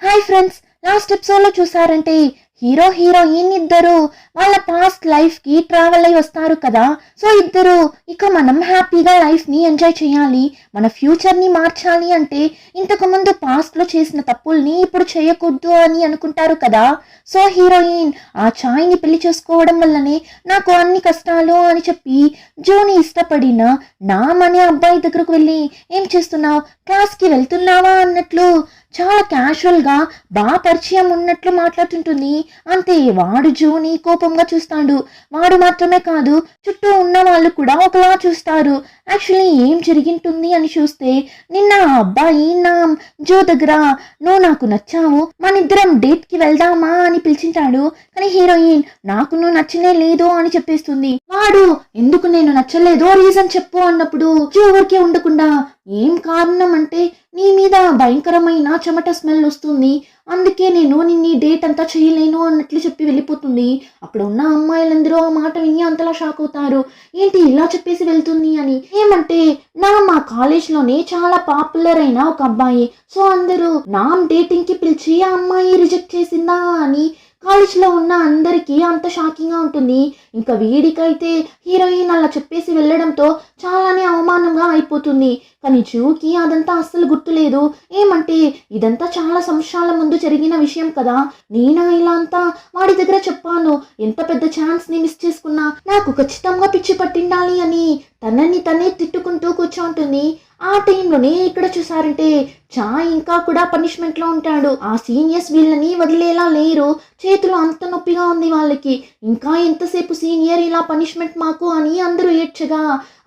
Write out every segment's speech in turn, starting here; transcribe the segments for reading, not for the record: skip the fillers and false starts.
Hi friends, last episode లో చూసారంటే hero heroine ఇద్దరు వాళ్ళ పాస్ట్ లైఫ్ కి ట్రావెల్ అయి వస్తారు కదా. సో ఇద్దరు ఇక మనం హ్యాపీగా లైఫ్ ని ఎంజాయ్ చేయాలి, మన ఫ్యూచర్ ని మార్చాలి అంటే ఇంతకు ముందు పాస్ట్ లో చేసిన తప్పుల్ని ఇప్పుడు చేయకూడదు అని అనుకుంటారు కదా. సో హీరోయిన్ ఆ ఛాయ్ని పెళ్లి చేసుకోవడం వల్లనే నాకు అన్ని కష్టాలు అని చెప్పి జోని ఇష్టపడిన నామ్ అనే అబ్బాయి దగ్గరకు వెళ్ళి ఏం చేస్తున్నావు, క్లాస్కి వెళ్తున్నావా అన్నట్లు చాలా క్యాషువల్ గా బాగా పరిచయం ఉన్నట్లు మాట్లాడుతుంటుంది. అంతే వాడు జోని కోపంగా చూస్తాడు. వాడు మాత్రమే కాదు, చుట్టూ ఉన్న వాళ్ళు కూడా ఒకలా చూస్తారు. యాక్చువల్లీ ఏం జరిగింటుంది అని చూస్తే నిన్న ఆ అబ్బాయి నా జో దగ్గర నువ్వు నాకు నచ్చావు, మన ఇద్దరం డేట్ కి వెళ్దామా అని పిలిచింటాడు. కానీ హీరోయిన్ నాకు నువ్వు నచ్చనే లేదు అని చెప్పేస్తుంది. వాడు ఎందుకు నేను నచ్చలేదో రీజన్ చెప్పు అన్నప్పుడు జో ఊరికే ఉండకుండా ఏం కారణం అంటే నీ మీద భయంకరమైన చెమట స్మెల్ వస్తుంది, అందుకే నేను నిన్ను డేట్ అంతా చేయలేను అన్నట్లు చెప్పి వెళ్ళిపోతుంది. అక్కడ ఉన్న అమ్మాయిలందరూ ఆ మాట విని అంతలా షాక్ అవుతారు. ఏంటి ఇలా చెప్పేసి వెళ్తుంది అని. ఏమంటే మా కాలేజ్లోనే చాలా పాపులర్ అయిన ఒక అబ్బాయి. సో అందరూ డేటింగ్ కి పిలిచి ఆ అమ్మాయి రిజెక్ట్ చేసిందా అని కాలేజ్లో ఉన్న అందరికీ అంత షాకింగ్గా ఉంటుంది. ఇంకా వీడికైతే హీరోయిన్ అలా చెప్పేసి వెళ్ళడంతో చాలానే అవమానంగా అయిపోతుంది. కానీ జూకి అదంతా అస్సలు గుర్తులేదు. ఏమంటే ఇదంతా చాలా సంవత్సరాల ముందు జరిగిన విషయం కదా, నేనా ఇలా అంతా వాడి దగ్గర చెప్పాను, ఎంత పెద్ద ఛాన్స్ ని మిస్ చేసుకున్నా, నాకు ఖచ్చితంగా పిచ్చి పట్టిండాలి అని తనని తనే తిట్టుకుంటూ కూర్చోంటుంది. ఆ టైంలోనే ఇక్కడ చూసారంటే చాయ్ ఇంకా కూడా పనిష్మెంట్ లో ఉంటాడు. ఆ సీనియర్స్ వీళ్ళని వదిలేలా లేరు, చేతులు అంత నొప్పిగా ఉంది వాళ్ళకి. ఇంకా ఎంతసేపు సీనియర్ ఇలా పనిష్మెంట్ మాకు అని అందరూ ఏడ్చగా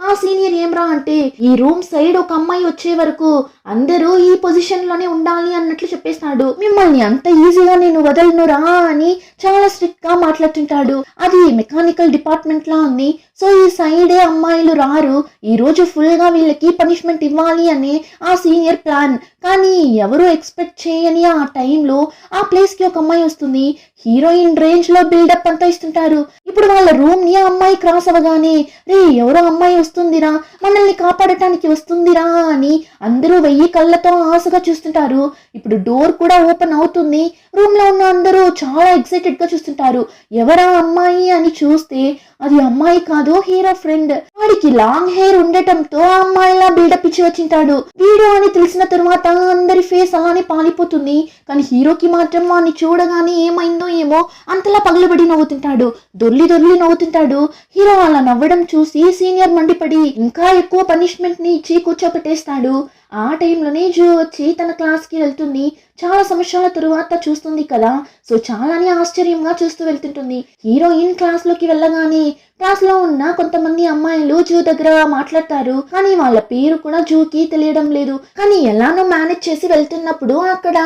ఆ సీనియర్ ఏమ్రా అంటే ఈ రూమ్ సైడ్ ఒక అమ్మాయి వచ్చే వరకు అందరూ ఈ పొజిషన్ లోనే ఉండాలి అన్నట్లు చెప్పేస్తాడు. మిమ్మల్ని అంత ఈజీగా నేను వదలను అని చాలా స్ట్రిక్ట్ గా మాట్లాడుతుంటాడు. అది మెకానికల్ డిపార్ట్మెంట్ లా ఉంది. సో ఈ సైడే అమ్మాయిలు రారు, ఈ రోజు ఫుల్ గా వీళ్ళకి పనిష్మెంట్ ఇవ్వాలి అనే ఆ సీనియర్ ప్లాన్. కానీ ఎవరు ఎక్స్పెక్ట్ చేయని ఆ టైంలో ఆ ప్లేస్ కి ఒక అమ్మాయి వస్తుంది. హీరోయిన్ రేంజ్ లో బిల్డప్ అంతా ఇస్తుంటారు. ఇప్పుడు వాళ్ళ రూమ్ ని ఆ అమ్మాయి క్రాస్ అవ్వగానే రే ఎవరో అమ్మాయి వస్తుందిరా, మనల్ని కాపాడటానికి వస్తుందిరా అని అందరూ 1000 కళ్ళతో ఆశగా చూస్తుంటారు. ఇప్పుడు డోర్ కూడా ఓపెన్ అవుతుంది. రూమ్ లో ఉన్న అందరూ చాలా ఎక్సైటెడ్ గా చూస్తుంటారు. ఎవరా అమ్మాయి అని చూస్తే అది అమ్మాయి కాదు, హీరో ఫ్రెండ్. వాడికి లాంగ్ హెయిర్ ఉండటంతో ఆ అమ్మాయిలా బిల్డప్ ఇచ్చి వచ్చింటాడు. వీడు అని తెలిసిన తరువాత అందరి ఫేస్ అలానే పాలిపోతుంది. కానీ హీరోకి మాత్రం వాడిని చూడగానే ఏమైందో ఏమో అంతలా పగలబడి నవ్వుతుంటాడు, దొర్లి దొర్లి నవ్వుతుంటాడు. హీరో అలా నవ్వడం చూసి సీనియర్ మండిపడి ఇంకా ఎక్కువ పనిష్మెంట్ ని ఇచ్చి కూర్చోపెట్టేస్తాడు. ఆ టైంలోనే జో వచ్చి తన క్లాస్కి వెళ్తుంది. చాలా సంవత్సరాల తరువాత చూస్తుంది కదా, సో చాలానే ఆశ్చర్యంగా చూస్తూ వెళ్తుంటుంది. హీరోయిన్ క్లాస్ లోకి వెళ్ళగానే క్లాస్ లో ఉన్న కొంతమంది అమ్మాయిలు జూ దగ్గర మాట్లాడతారు. కానీ వాళ్ళ పేరు కూడా జూకి తెలియడం లేదు. కానీ ఎలానో మేనేజ్ చేసి వెళ్తున్నప్పుడు అక్కడ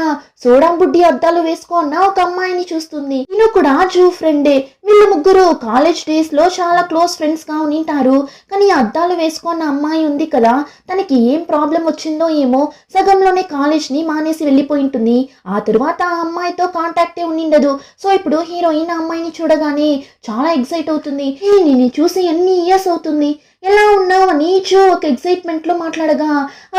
సోడా బుడ్డి అద్దాలు వేసుకున్న ఒక అమ్మాయిని చూస్తుంది. ఈయన కూడా జూ ఫ్రెండే. వీళ్ళు ముగ్గురు కాలేజ్ డేస్ లో చాలా క్లోజ్ ఫ్రెండ్స్ గా ఉంటారు. కానీ అద్దాలు వేసుకున్న అమ్మాయి ఉంది కదా, తనకి ఏం ప్రాబ్లం వచ్చిందో ఏమో సగంలోనే కాలేజ్ ని మానేసి వెళ్ళిపోయి ఉంటుంది. ఆ తరువాత ఆ అమ్మాయితో కాంటాక్టే ఉండిండదు. సో ఇప్పుడు హీరోయిన్ ఆ అమ్మాయిని చూడగానే చాలా ఎక్సైట్ అవుతుంది. నేను చూసి ఎన్ని ఇయర్స్ అవుతుంది, ఎలా ఉన్నావు అని జో ఒక ఎక్సైట్మెంట్ లో మాట్లాడగా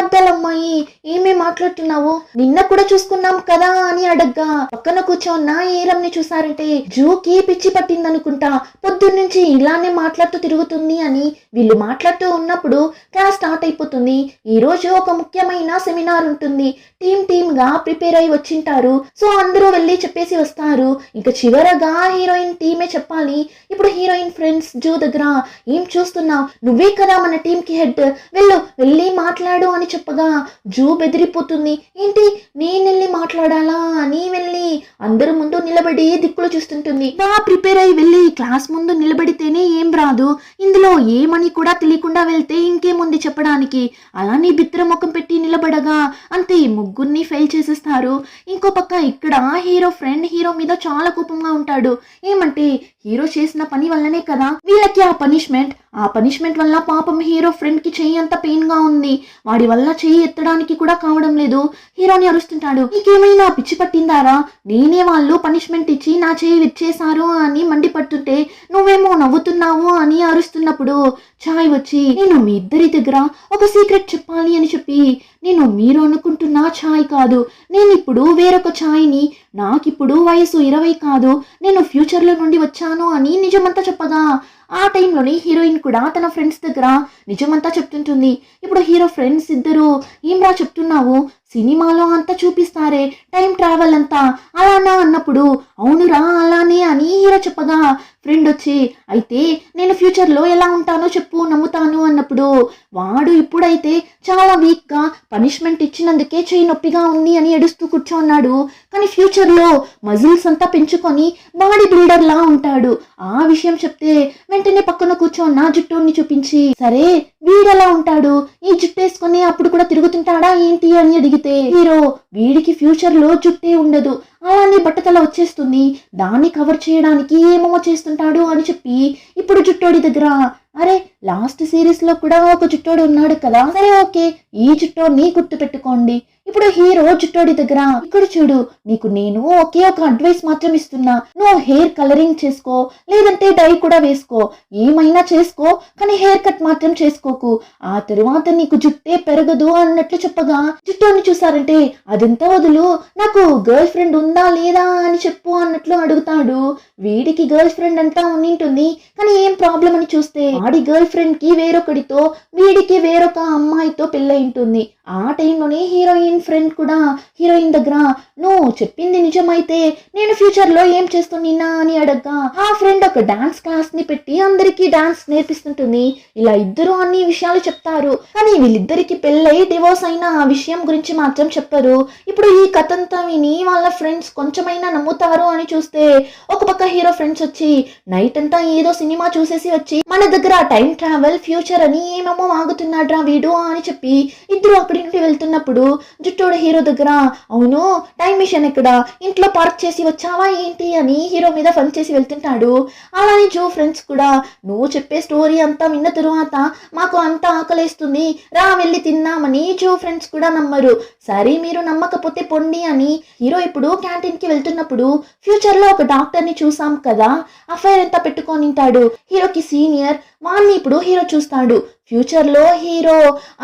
అద్దాలమ్మాయి ఏమే మాట్లాడుతున్నావు, నిన్న కూడా చూసుకున్నాం కదా అని అడగ్గా పక్కన కూర్చోన్న ఏలంని చూసారంటే జూకి పిచ్చి పట్టిందనుకుంటా, పొద్దున్నుంచి ఇలానే మాట్లాడుతూ తిరుగుతుంది అని. వీళ్ళు మాట్లాడుతూ ఉన్నప్పుడు క్లాస్ స్టార్ట్ అయిపోతుంది. ఈ రోజు ఒక ముఖ్యమైన సెమినార్ ఉంటుంది. టీమ్ గా ప్రిపేర్ అయి వచ్చింటారు. సో అందరూ వెళ్ళి చెప్పేసి వస్తారు. ఇంకా చివరగా హీరోయిన్ టీమే చెప్పాలి. ఇప్పుడు హీరోయిన్ ఫ్రెండ్స్ జూ దగ్గర ఏం చూస్తున్నావు, నువ్వే కదా మన టీం కి హెడ్, వెళ్ళి మాట్లాడు అని చెప్పగా జూ బెదిరిపోతుంది. ఏంటి నేను వెళ్ళి మాట్లాడాలా అని వెళ్ళి అందరు ముందు నిలబడి దిక్కులు చూస్తుంటుంది. బాగా ప్రిపేర్ అయి వెళ్ళి క్లాస్ ముందు నిలబడితేనే ఏం రాదు, ఇందులో ఏమని కూడా తెలియకుండా వెళ్తే ఇంకేముంది చెప్పడానికి. అలానే బిత్తర ముఖం పెట్టి నిలబడగా అంతే ముగ్గురిని ఫెయిల్ చేసేస్తారు. ఇంకో పక్క ఇక్కడ హీరో ఫ్రెండ్ హీరో మీద చాలా కోపంగా ఉంటాడు. ఏమంటే హీరో చేసిన పని వల్లనే కదా వీళ్ళకి ఆ పనిష్మెంట్ వల్ల పాపం హీరో ఫ్రెండ్ కి చెయ్యి అంత పెయిన్ గా ఉంది, వాడి వల్ల చెయ్యి ఎత్తడానికి కూడా కావడం లేదు. హీరోని అరుస్తుంటాడు, నీకేమైనా పిచ్చి పట్టిందారా, నేనే వాళ్ళు పనిష్మెంట్ ఇచ్చి నా చేయి విచ్చేశారు అని మండిపడుతుంటే నువ్వేమో నవ్వుతున్నావు అని అరుస్తున్నప్పుడు ఛాయ్ వచ్చి నేను మీ ఇద్దరి దగ్గర ఒక సీక్రెట్ చెప్పాలి అని చెప్పి నేను మీరు అనుకుంటున్న ఛాయ్ కాదు, నేను ఇప్పుడు వేరొక ఛాయ్ని, నాకిప్పుడు వయసు 20 కాదు, నేను ఫ్యూచర్లో నుండి వచ్చాను అని నిజమంతా చెప్పగా ఆ టైంలోని హీరోయిన్ కూడా తన ఫ్రెండ్స్ దగ్గర నిజమంతా చెప్తుంటుంది. ఇప్పుడు హీరో ఫ్రెండ్స్ ఇద్దరు ఏమ్రా చెప్తున్నావు, సినిమాలో అంతా చూపిస్తారే టైం ట్రావెల్ అంతా అలానా అన్నప్పుడు అవునురా అలానే అని హీరో చెప్పగా ఫ్రెండ్ వచ్చి అయితే నేను ఫ్యూచర్లో ఎలా ఉంటానో చెప్పు నమ్ముతాను అన్నప్పుడు వాడు ఇప్పుడైతే చాలా వీక్గా పనిష్మెంట్ ఇచ్చినందుకే చేయి నొప్పిగా ఉంది అని ఏడుస్తూ కూర్చోన్నాడు. కానీ ఫ్యూచర్లో మజిల్స్ అంతా పెంచుకొని బాడీ బిల్డర్ లా ఉంటాడు. ఆ విషయం చెప్తే వెంటనే పక్కన కూర్చోన్న జుట్టుని చూపించి సరే వీడెలా ఉంటాడు, ఈ జుట్టు వేసుకొని అప్పుడు కూడా తిరుగుతుంటాడా ఏంటి అని అడిగితే హీరో వీడికి ఫ్యూచర్లో జుట్టే ఉండదు, అలానే బట్టతల వచ్చేస్తుంది, దాన్ని కవర్ చేయడానికి ఏమో చేస్తుంటాడు అని చెప్పి ఇప్పుడు జుట్టోడి దగ్గర అరే లాస్ట్ సిరీస్ లో కూడా ఒక జుట్టోడు ఉన్నాడు కదా, సరే ఓకే ఈ జుట్టోడిని గుర్తు పెట్టుకోండి. ఇప్పుడు హీరో జుట్టోడి దగ్గర ఇక్కడ చూడు నీకు నేను ఒకే ఒక అడ్వైస్ మాత్రం ఇస్తున్నా, నువ్వు హెయిర్ కలరింగ్ చేసుకో లేదంటే డై కూడా వేసుకో, ఏమైనా చేసుకో కానీ హెయిర్ కట్ మాత్రం చేసుకోకు, ఆ తరువాత నీకు జుట్టే పెరగదు అన్నట్లు చెప్పగా జుట్టోని చూసారంటే అదంతా వదులు, నాకు గర్ల్ ఫ్రెండ్ ఉందా లేదా అని చెప్పు అన్నట్లు అడుగుతాడు. వీడికి గర్ల్ ఫ్రెండ్ అంతా ఉండింటుంది కానీ ఏం ప్రాబ్లం అని చూస్తే వాడి గర్ల్ ఫ్రెండ్ కి వేరొకడితో వీడికి వేరొక అమ్మాయితో పెళ్ళయింటుంది. ఆ టైంలోనే హీరోయిన్ ఫ్రెండ్ కూడా హీరోయిన్ దగ్గర నువ్వు చెప్పింది నిజమైతే నేను ఫ్యూచర్ లో ఏం చేస్తున్నా అని అడగ్గా ఆ ఫ్రెండ్ ఒక డాన్స్ క్లాస్ ని పెట్టి అందరికి డాన్స్ నేర్పిస్తుంటుంది. ఇలా ఇద్దరు అన్ని విషయాలు చెప్తారు కానీ వీళ్ళిద్దరికి పెళ్ళై డివోర్స్ అయిన ఆ విషయం గురించి మాత్రం చెప్పరు. ఇప్పుడు ఈ కథంతా విని వాళ్ళ ఫ్రెండ్స్ కొంచెమైనా నమ్ముతారు అని చూస్తే ఒక పక్క హీరో ఫ్రెండ్స్ వచ్చి నైట్ అంతా ఏదో సినిమా చూసేసి వచ్చి మన దగ్గర టైం ట్రావెల్ ఫ్యూచర్ అని ఏమేమో వాగుతున్నాడ్రా వీడు అని చెప్పి ఇద్దరు అక్కడి నుండి వెళ్తున్నప్పుడు జుట్టోడు హీరో దగ్గర అవును టైం మిషన్ ఎక్కడ, ఇంట్లో పార్క్ చేసి వచ్చావా ఏంటి అని హీరో మీద ఫన్ చేసి వెళ్తుంటాడు. అలానే జో ఫ్రెండ్స్ కూడా నువ్వు చెప్పే స్టోరీ అంతా విన్న తరువాత మాకు అంతా ఆకలేస్తుంది రా వెళ్ళి తిన్నామని జో ఫ్రెండ్స్ కూడా నమ్మరు. సరే మీరు నమ్మకపోతే పొండి అని హీరో ఇప్పుడు క్యాంటీన్ కి వెళ్తున్నప్పుడు ఫ్యూచర్ లో ఒక డాక్టర్ ని చూసాం కదా అఫైర్ ఎంత పెట్టుకొని ఉంటాడు హీరోకి సీనియర్, వాణ్ణి ఇప్పుడు హీరో చూస్తాడు. ఫ్యూచర్ లో హీరో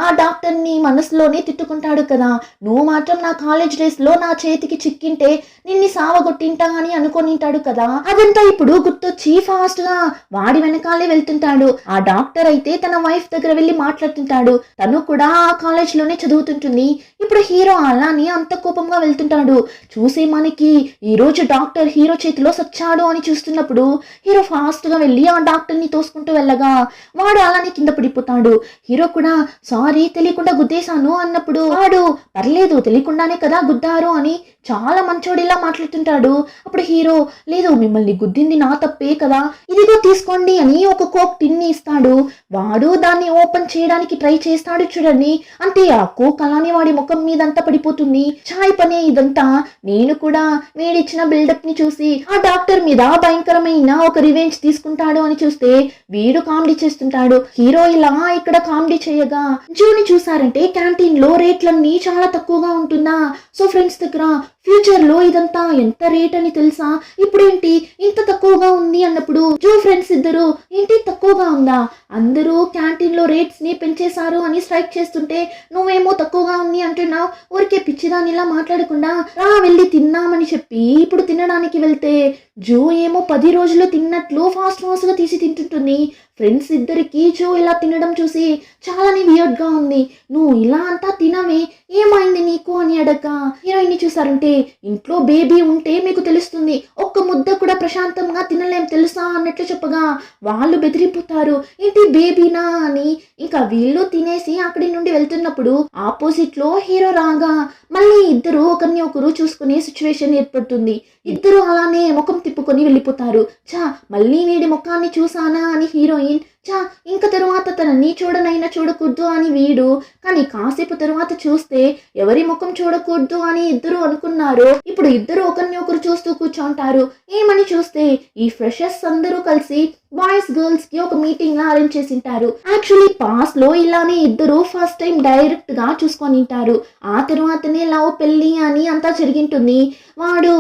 ఆ డాక్టర్ ని మనసులోనే తిట్టుకుంటాడు కదా, నువ్వు మాత్రం నా కాలేజ్ డేస్ లో నా చేతికి చిక్కింటే నిన్ని సావగొట్టింటా అని అనుకొనింటాడు కదా. అదంతా ఇప్పుడు గుర్తొచ్చి ఫాస్ట్ గా వాడి వెనకాలే వెళ్తుంటాడు. ఆ డాక్టర్ అయితే తన వైఫ్ దగ్గర వెళ్ళి మాట్లాడుతుంటాడు, తను కూడా ఆ కాలేజ్ లోనే చదువుతుంటుంది. ఇప్పుడు హీరో అలాని అంత కోపంగా వెళ్తుంటాడు. చూసే మనకి ఈ రోజు డాక్టర్ హీరో చేతిలో సచ్చాడు అని చూస్తున్నప్పుడు హీరో ఫాస్ట్ గా వెళ్ళి ఆ డాక్టర్ ని తోసుకుంటూ వెళ్ళగా వాడు అలానే కింద పడిపోతాడు. హీరో కూడా సారీ తెలియకుండా గుద్దేశాను అన్నప్పుడు వాడు పర్లేదు తెలియకుండానే కదా గుద్దారు అని చాలా మంచోడిలా మాట్లాడుతుంటాడు. అప్పుడు హీరో లేదు మిమ్మల్ని గుద్దింది నా తప్పే కదా, ఇదిగో తీసుకోండి అని ఒక కోక్ టిన్ని ఇస్తాడు. వాడు దాన్ని ఓపెన్ చేయడానికి ట్రై చేస్తాడు చూడండి, అంతే ఆ కోక్ అలానే వాడి ముఖం మీదంతా పడిపోతుంది. చాయ్ పనే ఇదంతా. నేను కూడా వీడిచ్చిన బిల్డప్ ని చూసి ఆ డాక్టర్ మీద భయంకరమైన ఒక రివెంజ్ తీసుకుంటాడు అని చూస్తే వీడు కామెడీ చేస్తుంటాడు. హీరో ఇలా ఇక్కడ కామెడీ చేయగా జూని చూసారంటే క్యాంటీన్ లో రేట్లన్నీ చాలా తక్కువగా ఉంటుందా. సో ఫ్రెండ్స్ దగ్గర ఫ్యూచర్ లో ఇదంతా ఎంత రేట్ అని తెలుసా, ఇప్పుడేంటి ఇంత తక్కువగా ఉంది అన్నప్పుడు జో ఫ్రెండ్స్ ఇద్దరు ఏంటి తక్కువగా ఉందా, అందరూ క్యాంటీన్ లో రేట్స్ ని పెంచేశారు అని స్ట్రైక్ చేస్తుంటే నువ్వేమో తక్కువగా ఉంది అంటున్నావు, ఊరికే పిచ్చిదాని ఇలా మాట్లాడకుండా రా వెళ్ళి తిన్నామని చెప్పి ఇప్పుడు తినడానికి వెళ్తే జో ఏమో 10 రోజులు తిన్నట్లు ఫాస్ట్ గా తీసి తింటుంటుంది. ఫ్రెండ్స్ ఇద్దరికి జో ఇలా తినడం చూసి చాలానే వియర్డ్ గా ఉంది. నువ్వు ఇలా అంతా తినవే ఏమైంది నీకు అని అడగ హీరోయిన్ ని చూసారంటే ఇంట్లో బేబీ ఉంటే మీకు తెలుస్తుంది, ఒక్క ముద్ద కూడా ప్రశాంతంగా తినలేం తెలుసా అన్నట్లు చెప్పగా వాళ్ళు బెదిరిపోతారు ఏంటి బేబీనా అని. ఇంకా వీళ్ళు తినేసి అక్కడి నుండి వెళ్తున్నప్పుడు ఆపోజిట్ లో హీరో రాగా మళ్ళీ ఇద్దరు ఒకరిని ఒకరు చూసుకునే సిచ్యువేషన్ ఏర్పడుతుంది. ఇద్దరు అలానే ముఖం తిప్పుకొని వెళ్ళిపోతారు. చా మళ్ళీ వీడి ముఖాన్ని చూసానా అని హీరోయిన్, చా ఇంక తరువాత తనని చూడనైనా చూడకూడదు అని వీడు, కానీ కాసేపు తరువాత చూస్తే ఎవరి ముఖం చూడకూడదు అని ఇద్దరు అనుకున్నారు. ఇప్పుడు ఇప్పుడు ఇద్దరు ఒకరిని ఒకరు చూస్తూ కూర్చుంటారు. ఏమని చూస్తే ఈ ఫ్రెషర్స్ అందరూ కలిసి బాయ్స్ గర్ల్స్ కి ఒక మీటింగ్ లా అరేంజ్ చేసింటారు. యాక్చువల్లీ పాస్ట్ లో ఇలానే ఇద్దరు ఫస్ట్ టైం డైరెక్ట్ గా చూసుకొని ఉంటారు. ఆ తర్వాతనే లవ్ పెళ్లి అని అంతా జరిగింటుంది. వాడు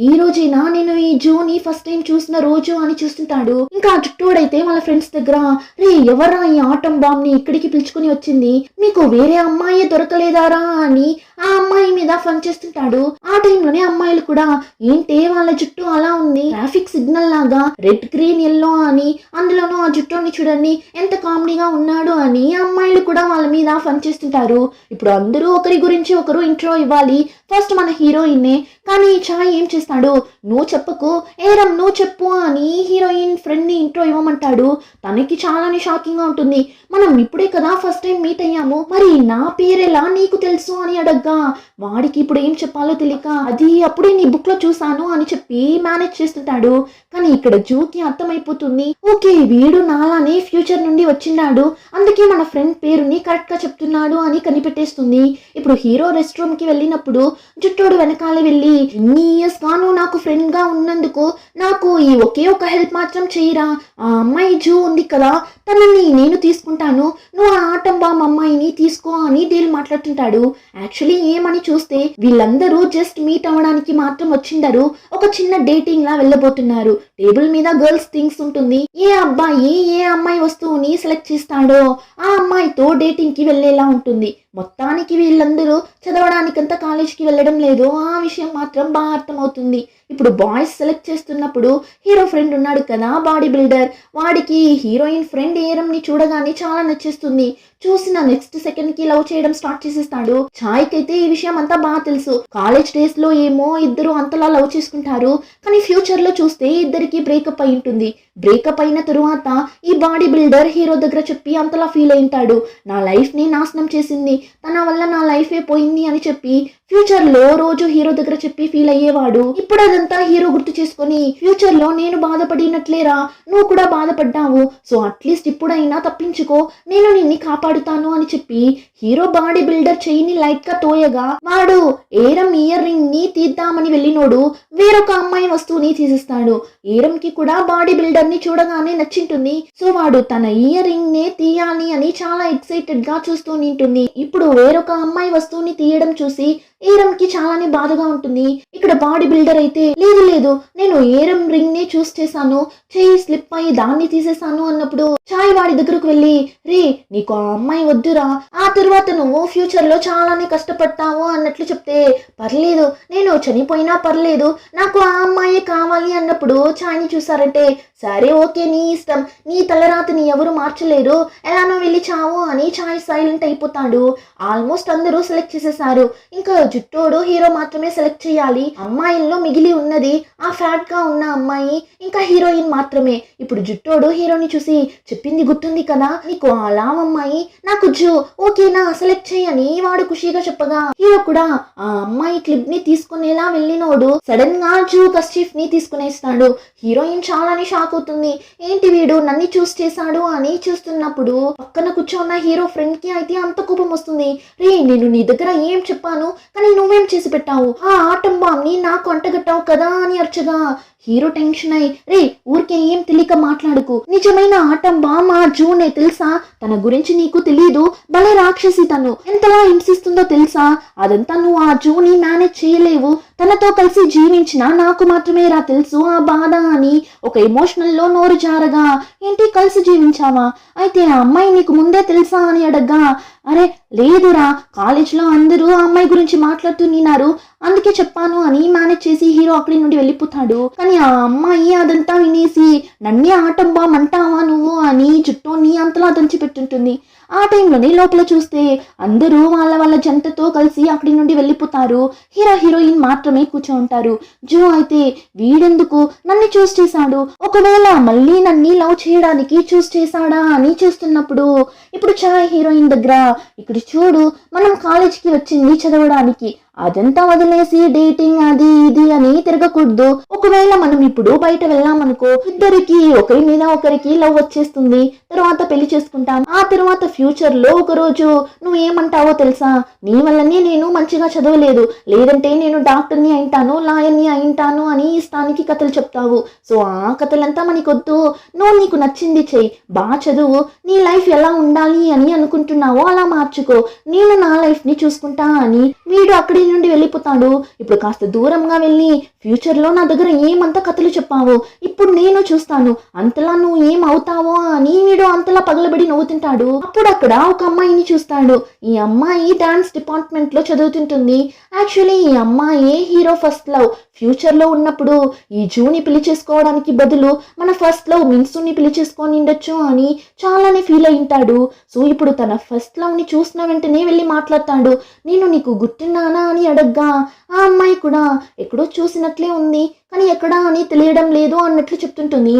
ఈ రోజేనా నేను ఈ జూని ఫస్ట్ టైం చూసిన రోజు అని చూస్తుంటాడు. ఇంకా జుట్టోడైతే వాళ్ళ ఫ్రెండ్స్ దగ్గర, రే ఎవరా ఈ ఆటం బాంబ్ ని ఇక్కడికి పిలుచుకుని వచ్చింది, మీకు వేరే అమ్మాయి దొరకలేదారా అని ఆ అమ్మాయి మీద ఫన్ చేస్తుంటాడు. ఆ టైంలోనే అమ్మాయిలు కూడా, ఏంటే వాళ్ళ జుట్టు అలా ఉంది, ట్రాఫిక్ సిగ్నల్ లాగా రెడ్ గ్రీన్ ఎల్లో అని, అందులోనూ ఆ జుట్టుని చూడండి ఎంత కామెడీగా ఉన్నాడు అని అమ్మాయిలు కూడా వాళ్ళ మీద ఫన్ చేస్తుంటారు. ఇప్పుడు అందరూ ఒకరి గురించి ఒకరు ఇంట్రో ఇవ్వాలి. ఫస్ట్ మన హీరోయిన్నే. కానీ చాయ్ ఏం చేస్తాడు, నువ్వు చెప్పకు ఏరం నువ్వు చెప్పు అని హీరోయిన్ ఫ్రెండ్ ని ఇంట్రో ఇవ్వమంటాడు. తనకి చాలానే షాకింగ్ గా ఉంటుంది. మనం ఇప్పుడే కదా ఫస్ట్ టైం మీట్ అయ్యాము, మరి నా పేరెలా నీకు తెలుసు అని అడగ్గా వాడికి ఇప్పుడు ఏం చెప్పాలో తెలియక, అది అప్పుడే నీ బుక్ లో చూసాను అని చెప్పి మేనేజ్ చేస్తుంటాడు. కానీ ఇక్కడ జూకి అర్థమైపోతుంది, ఓకే వీడు నాలానే ఫ్యూచర్ నుండి వచ్చిన్నాడు, అందుకే మన ఫ్రెండ్ పేరుని కరెక్ట్ గా చెప్తున్నాడు అని కనిపెట్టేస్తుంది. ఇప్పుడు హీరో రెస్ట్ రూమ్ కి వెళ్ళినప్పుడు జుట్టోడు వెనకాలే వెళ్ళి, ఎన్ని ఇయర్స్ గాను నాకు ఫ్రెండ్ గా ఉన్నందుకు నాకు ఈ ఒకే ఒక హెల్ప్ మాత్రం చేయరా, ఆ అమ్మాయి జూ ఉంది కదా తనని నేను తీసుకుంటాను, నువ్వు ఆ ఆటం బామ్ అమ్మాయిని తీసుకో అని డీల్ మాట్లాడుతుంటాడు. యాక్చువల్లీ ఏమని చూస్తే వీళ్ళందరూ జస్ట్ మీట్ అవ్వడానికి మాత్రం వచ్చిండరు, ఒక చిన్న డేటింగ్ లా వెళ్ళబోతున్నారు. టేబుల్ మీద గర్ల్స్ థింగ్స్ ఉంటుంది. ఏ అబ్బాయి ఏ అమ్మాయి వస్తువుని సెలెక్ట్ చేస్తాడో ఆ అమ్మాయితో డేటింగ్ కి వెళ్ళేలా ఉంటుంది. మొత్తానికి వీళ్ళందరూ చదవడానికంతా కాలేజీకి వెళ్ళడం లేదు, ఆ విషయం మాత్రం బాగా అర్థమవుతుంది. ఇప్పుడు బాయ్స్ సెలెక్ట్ చేస్తున్నప్పుడు హీరో ఫ్రెండ్ ఉన్నాడు కదా బాడీ బిల్డర్, వాడికి హీరోయిన్ ఫ్రెండ్ ఏరంని చూడగానే చాలా నచ్చేస్తుంది. చూసిన నెక్స్ట్ సెకండ్ కి లవ్ చేయడం స్టార్ట్ చేసేస్తాడు. ఛాయ్కి అయితే ఈ విషయం అంతా బాగా తెలుసు. కాలేజ్ డేస్ లో ఏమో ఇద్దరు అంతలా లవ్ చేసుకుంటారు, కానీ ఫ్యూచర్ లో చూస్తే ఇద్దరికి బ్రేకప్ అయి ఉంటుంది. బ్రేకప్ అయిన తరువాత ఈ బాడీ బిల్డర్ హీరో దగ్గర చెప్పి అంతలా ఫీల్ అయింటాడు, నా లైఫ్ ని నాశనం చేసింది, తన వల్ల నా లైఫే పోయింది అని చెప్పి ఫ్యూచర్ లో రోజు హీరో దగ్గర చెప్పి ఫీల్ అయ్యేవాడు. ఇప్పుడు అదంతా హీరో గుర్తు చేసుకుని, ఫ్యూచర్ లో నేను బాధపడినట్లేరా నువ్వు కూడా బాధపడ్డావు, సో అట్లీస్ట్ ఇప్పుడైనా తప్పించుకో, నేను నిన్ను కాపాడుతాను అని చెప్పి హీరో బాడీ బిల్డర్ చెయ్యిని లైట్ గా తోయగా వాడు ఏరం ఇయర్ రింగ్ ని తీద్దామని వెళ్ళినోడు వేరొక అమ్మాయి వస్తువుని తీసేస్తాడు. ఏరం కి కూడా బాడీ బిల్డర్ ని చూడగానే నచ్చింటుంది. సో వాడు తన ఇయర్ రింగ్ నే తీయాలి అని చాలా ఎక్సైటెడ్ గా చూస్తూ ఉంటుంది. ఇప్పుడు వేరొక అమ్మాయి వస్తువుని తీయడం చూసి ఏరంకి చాలానే బాధగా ఉంటుంది. ఇక్కడ బాడీ బిల్డర్ అయితే, లేదు లేదు నేను ఏరం రింగ్ నే చూస్ చేశాను, చెయ్యి స్లిప్ అయ్యి దాన్ని తీసేసాను అన్నప్పుడు చాయ్ వాడి దగ్గరకు వెళ్ళి, రే నీకు ఆ అమ్మాయి వద్దురా, ఆ తర్వాత నువ్వు ఫ్యూచర్ లో చాలానే కష్టపడతావు అన్నట్లు చెప్తే, పర్లేదు నేను చనిపోయినా పర్లేదు నాకు ఆ అమ్మాయి కావాలి అన్నప్పుడు చాయ్ని చూసారంటే, సరే ఓకే నీ ఇష్టం, నీ తలరాతని ఎవరు మార్చలేరు, ఎలానో వెళ్ళి చావు అని చాయ్ సైలెంట్ అయిపోతాడు. ఆల్మోస్ట్ అందరూ సెలెక్ట్ చేసేసారు. ఇంకా జుట్టోడు హీరో మాత్రమే సెలెక్ట్ చేయాలి. అమ్మాయిల్లో మిగిలి ఉన్నది ఆ ఫ్యాట్ గా ఉన్న అమ్మాయి ఇంకా హీరోయిన్ మాత్రమే. ఇప్పుడు జుట్టోడు హీరోని చూసి, చెప్పింది గుర్తుంది కదా నీకు ఆ లావ్ అమ్మాయి, నాకు జూ ఓకేనా సెలెక్ట్ చేయని వాడు ఖుషిగా చెప్పగా హీరో కూడా ఆ అమ్మాయి క్లిప్ ని తీసుకునేలా వెళ్ళినోడు సడన్ గా జూ కస్టిఫ్ ని తీసుకునేస్తాడు. హీరోయిన్ చాలానే షాక్ అవుతుంది, ఏంటి వీడు నన్ను చూస్ చేశాడు అని. చూస్తున్నప్పుడు పక్కన కూర్చోన్న హీరో ఫ్రెండ్ కి అయితే అంత కోపం వస్తుంది, రే నేను నీ దగ్గర ఏం చెప్పాను కానీ నువ్వేం చేసి పెట్టావు, ఆ ఆటం బాంబ్ ని నాకు అంటగట్టావు కదా అని అర్చగా హీరో టెన్షన్ అయి, రే ఊరికే ఏం తెలియక మాట్లాడుకు, నిజమైన ఆటం బాంబ్ ఆ జూనే తెలుసా, తన గురించి నీకు తెలీదు, భలే రాక్షసి, తను ఎంతలా హింసిస్తుందో తెలుసా, అదంతా నువ్వు ఆ జూని మేనేజ్ చేయలేవు, తనతో కలిసి జీవించిన నాకు మాత్రమే రా తెలుసు ఆ బాధ అని ఒక ఎమోషనల్ లో నోరు జారగా, ఏంటి కలిసి జీవించావా, అయితే ఆ అమ్మాయి నీకు ముందే తెలుసా అని అడగ్గా, అరే లేదురా కాలేజ్లో అందరూ ఆ అమ్మాయి గురించి మాట్లాడుతూ నిన్నారు అందుకే చెప్పాను అని మేనేజ్ చేసి హీరో అక్కడి నుండి వెళ్ళిపోతాడు. కానీ ఆ అమ్మాయి అదంతా వినేసి, నన్నే ఆటం బాంబ్ అంటావా నువ్వు అని జుట్టుని అంతలా దంచి పెట్టుంటుంది. ఆ టైంలోనే లోపల చూస్తే అందరూ వాళ్ళ వాళ్ళ జంటతో కలిసి అక్కడి నుండి వెళ్ళిపోతారు. హీరో హీరోయిన్ మాత్రమే కూర్చోంటారు. జో అయితే, వీడెందుకు నన్ను చూస్ చేశాడు, ఒకవేళ మళ్ళీ నన్ను లవ్ చేయడానికి చూస్ చేశాడా అని చూస్తున్నప్పుడు ఇప్పుడు చాయ్ హీరోయిన్ దగ్గర, ఇక్కడ చూడు మనం కాలేజీకి వచ్చింది చదవడానికి, అదంతా వదిలేసి డేటింగ్ అది ఇది అని తిరగకూడదు. ఒకవేళ మనం ఇప్పుడు బయట వెళ్ళామనుకో, ఇద్దరికి ఒకరి మీద ఒకరికి లవ్ వచ్చేస్తుంది, తర్వాత పెళ్లి చేసుకుంటాం. ఆ తర్వాత ఫ్యూచర్ లో ఒక రోజు నువ్వు ఏమంటావో తెలుసా, నీ వల్లనే నేను మంచిగా చదవలేదు, లేదంటే నేను డాక్టర్ని అయింటాను, లాయర్ని అయింటాను అని ఇష్టానికి కథలు చెప్తావు. సో ఆ కథలంతా మనకొద్దు. నువ్వు నీకు నచ్చింది చెయ్యి, బాగా చదువు, నీ లైఫ్ ఎలా ఉండాలి అని అనుకుంటున్నావో అలా మార్చుకో, నేను నా లైఫ్ ని చూసుకుంటా అని వీడు అక్కడి నుండి వెళ్ళిపోతాడు. ఇప్పుడు కాస్త దూరంగా వెళ్ళి ఫ్యూచర్ లో నా దగ్గర ఏమంత కథలు చెప్పావు, ఇప్పుడు నేను చూస్తాను అంతలా నువ్వు ఏం అవుతావో అని వీడు అంతలా పగలబడి నవ్వుతుంటాడు. అప్పుడు అక్కడ ఒక అమ్మాయిని చూస్తాడు. ఈ అమ్మాయి డాన్స్ డిపార్ట్మెంట్ లో చదువుతుంటుంది. యాక్చువల్లీ ఈ అమ్మాయి హీరో ఫస్ట్ లవ్. ఫ్యూచర్ లో ఉన్నప్పుడు ఈ జూని పెళ్లి చేసుకోవడానికి బదులు మన ఫస్ట్ లవ్ మిన్సుని పెళ్లి చేసుకొని ఉండొచ్చు అని చాలానే ఫీల్ అయింటాడు. సో ఇప్పుడు తన ఫస్ట్ లవ్ ని చూసిన వెంటనే వెళ్ళి మాట్లాడతాడు. నేను నీకు గుర్తున్నానా అని అడగ్గా ఆ అమ్మాయి కూడా ఎక్కడో చూసినట్లే ఉంది, కానీ ఎక్కడా అని తెలియడం లేదు అన్నట్లు చెప్తుంటుంది.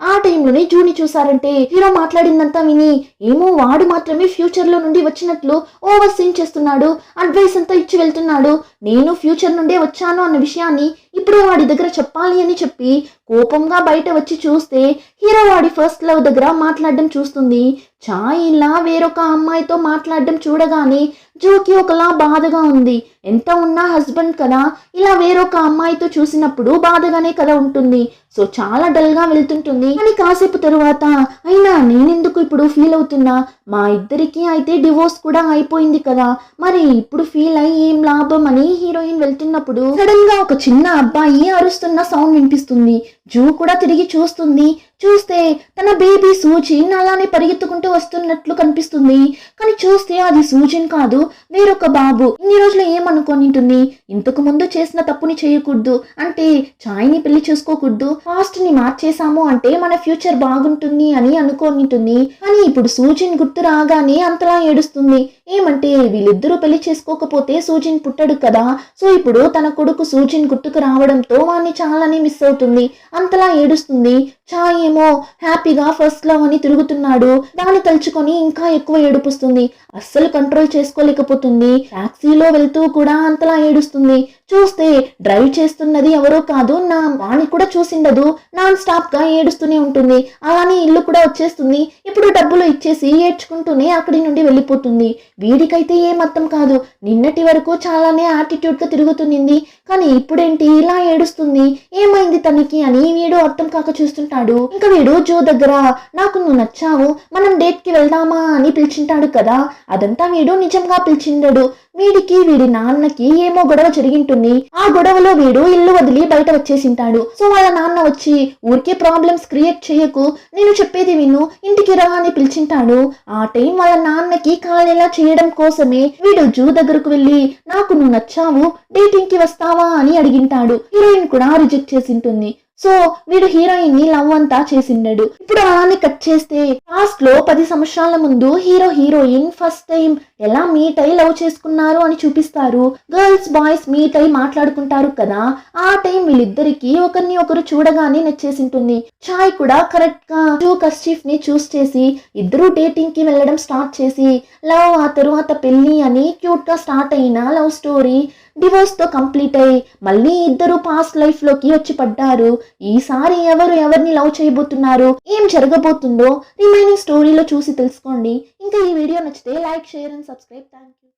ఆ టైంలోనే జూని చూసారంటే హీరో మాట్లాడిందంతా విని ఏమో వాడు మాత్రమే ఫ్యూచర్ లో నుండి వచ్చినట్లు ఓవర్ సీన్ చేస్తున్నాడు, అడ్వైస్ అంతా ఇచ్చి వెళ్తున్నాడు, నేను ఫ్యూచర్ నుండే వచ్చాను అన్న విషయాన్ని ఇప్పుడే వాడి దగ్గర చెప్పాలి అని చెప్పి కోపంగా బయట వచ్చి చూస్తే హీరో వాడి ఫస్ట్ లవ్ దగ్గర మాట్లాడడం చూస్తుంది. చాయ్ ఇలా వేరొక అమ్మాయితో మాట్లాడడం చూడగానే జోకి ఒకలా బాధగా ఉంది. ఎంత ఉన్నా హస్బెండ్ కదా, ఇలా వేరొక అమ్మాయితో చూసినప్పుడు బాధగానే కదా ఉంటుంది. సో చాలా డల్ గా వెళ్తుంటుంది. కానీ కాసేపు తరువాత అయినా నేనెందుకు ఇప్పుడు ఫీల్ అవుతున్నా, మా ఇద్దరికి అయితే డివోర్స్ కూడా అయిపోయింది కదా, మరి ఇప్పుడు ఫీల్ అయ్యి ఏం లాభం అని హీరోయిన్ వెళ్తున్నప్పుడు సడన్ గా ఒక చిన్న అబ్బాయి అరుస్తున్న సౌండ్ వినిపిస్తుంది. జూ కూడా తిరిగి చూస్తుంది. చూస్తే తన బేబీ సూజిన్ అలానే పరిగెత్తుకుంటూ వస్తున్నట్లు కనిపిస్తుంది. కానీ చూస్తే అది సూజిన్ కాదు, వేరొక బాబు. ఇన్ని రోజులు ఏమనుకోనింటుంది, ఇంతకు ముందు చేసిన తప్పుని చేయకూడదు అంటే చాయ్ని పెళ్లి చేసుకోకూడదు, పాస్ట్ ని మార్చేసాము అంటే మన ఫ్యూచర్ బాగుంటుంది అని అనుకోనింటుంది. కానీ ఇప్పుడు సూజిన్ గుర్తు రాగానే అంతలా ఏడుస్తుంది. ఏమంటే వీళ్ళిద్దరూ పెళ్లి చేసుకోకపోతే సూజిన్ పుట్టడు కదా, సో ఇప్పుడు తన కొడుకు సూజిన్ గుర్తుకు రావడంతో వాడిని చాలానే మిస్ అవుతుంది. అంతలా ఏడుస్తుంది. చాయ్ ఏమో హ్యాపీగా ఫస్ట్ లవ్ అని తిరుగుతున్నాడు. దాన్ని తలుచుకొని ఇంకా ఎక్కువ ఏడుపుస్తుంది. అస్సలు కంట్రోల్ చేసుకోలేకపోతుంది. టాక్సీలో వెళ్తూ కూడా అంతలా ఏడుస్తుంది. చూస్తే డ్రైవ్ చేస్తున్నది ఎవరో కాదు, నా వాణి కూడా చూసిండదు. నాన్ స్టాప్ గా ఏడుస్తూనే ఉంటుంది. అలానే ఇల్లు కూడా వచ్చేస్తుంది. ఇప్పుడు డబ్బులు ఇచ్చేసి ఏడ్చుకుంటూనే అక్కడి నుండి వెళ్ళిపోతుంది. వీడికైతే ఏం అర్థం కాదు. నిన్నటి వరకు చాలానే యాటిట్యూడ్ గా తిరుగుతుంది, కానీ ఇప్పుడేంటి ఇలా ఏడుస్తుంది, ఏమైంది తనకి అని వీడు అర్థం కాక చూస్తుంటాడు. ఇంకా వీడు జో దగ్గర నాకు నువ్వు నచ్చావు, మనం డేట్ కి వెళ్దామా అని పిలిచింటాడు కదా, అదంతా వీడు నిజంగా పిలిచిండడు. వీడికి వీడి నాన్నకి ఏమో గొడవ జరిగింటుంది. ఆ గొడవలో వీడు ఇల్లు వదిలి బయట వచ్చేసింటాడు. సో వాళ్ళ నాన్న వచ్చి ఊరికే ప్రాబ్లమ్స్ క్రియేట్ చేయకు, నేను చెప్పేది విను, ఇంటికి రా అని పిలిచింటాడు. ఆ టైం వాళ్ళ నాన్నకి కాలేలా చేయడం కోసమే వీడు జూ దగ్గరకు వెళ్ళి నాకు నువ్వు నచ్చావు, డేటింగ్ కి వస్తావా అని అడిగింటాడు. హీరోయిన్ కూడా రిజెక్ట్ చేసింటుంది. సో వీడు హీరోయిన్ ని లవ్ అంతా చేసిండడు. ఇప్పుడు అలానే కట్ చేస్తే పాస్ట్ లో 10 సంవత్సరాల ముందు హీరో హీరోయిన్ ఫస్ట్ టైం ఎలా మీట్ అయి లవ్ చేసుకున్నారు అని చూపిస్తారు. గర్ల్స్ బాయ్స్ మీట్ అయి మాట్లాడుకుంటారు కదా, ఆ టైం వీళ్ళిద్దరికి ఒకరిని ఒకరు చూడగానే నచ్చేసింటుంది. చాయ్ కూడా కరెక్ట్ గా జూ కస్టిఫ్ ని చూస్ చేసి ఇద్దరు డేటింగ్ కి వెళ్ళడం స్టార్ట్ చేసి లవ్, ఆ తరువాత పెళ్లి అని క్యూట్ గా స్టార్ట్ అయిన లవ్ స్టోరీ డివోర్స్ తో కంప్లీట్ అయ్యి మళ్ళీ ఇద్దరు పాస్ట్ లైఫ్ లోకి వచ్చి పడ్డారు. ఈసారి ఎవరు ఎవరిని లవ్ చేయబోతున్నారు, ఏం జరగబోతుందో రిమైనింగ్ స్టోరీలో చూసి తెలుసుకోండి. ఇంకా ఈ వీడియో నచ్చితే like, share and subscribe. Thank you.